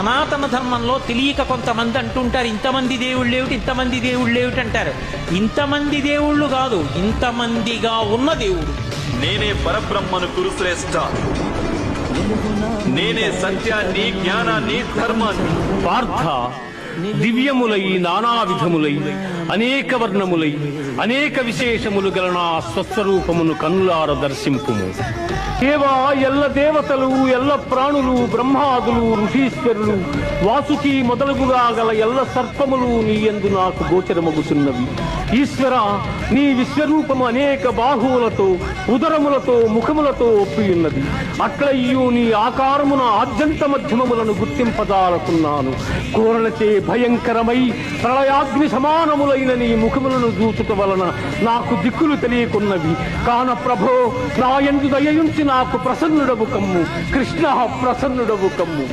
సనాతన ధర్మంలో తెలియక కొంతమంది అంటుంటారు, ఇంతమంది దేవుళ్ళు ఏమిటి, ఇంతమంది దేవుళ్ళు ఏమిటి అంటారు. ఇంతమంది దేవుళ్ళు కాదు, ఇంతమందిగా ఉన్న దేవుడు. నేనే పరబ్రహ్మను కురుశ్రేష్ఠ, నేనే సత్యాన్ని, జ్ఞానాన్ని, ధర్మాన్ని. పార్థ, దివ్యములై నానా విధములై అనేక వర్ణములై అనేక విశేషములు గల నా స్వస్వరూపమును కన్నులార దర్శింపుము. దేవా, ఎల్ల దేవతలు, ఎల్ల ప్రాణులు, బ్రహ్మాదులు, ఋషీశ్వరులు, వాసుకి మొదలుగుగా గల ఎల్ల సర్పములు నీ యందు నాకు గోచరమగుతున్నవి. ఈశ్వర, నీ విశ్వరూపము అనేక బాహువులతో, ఉదరములతో, ముఖములతో ఒప్పియున్నది. అట్లయ్యూ నీ ఆకారమున ఆద్యంత మధ్యమములను గుర్తింపదాలకున్నాను. కోరలచే భయంకరమై ప్రళయాగ్ని సమానములైన నీ ముఖములను చూచుట వలన నాకు దిక్కులు తెలియకున్నవి. కాన ప్రభో, నా యందు దయయుంచి నాకు ప్రసన్నుడవు కమ్ము. కృష్ణ, ప్రసన్నుడవు కమ్ము.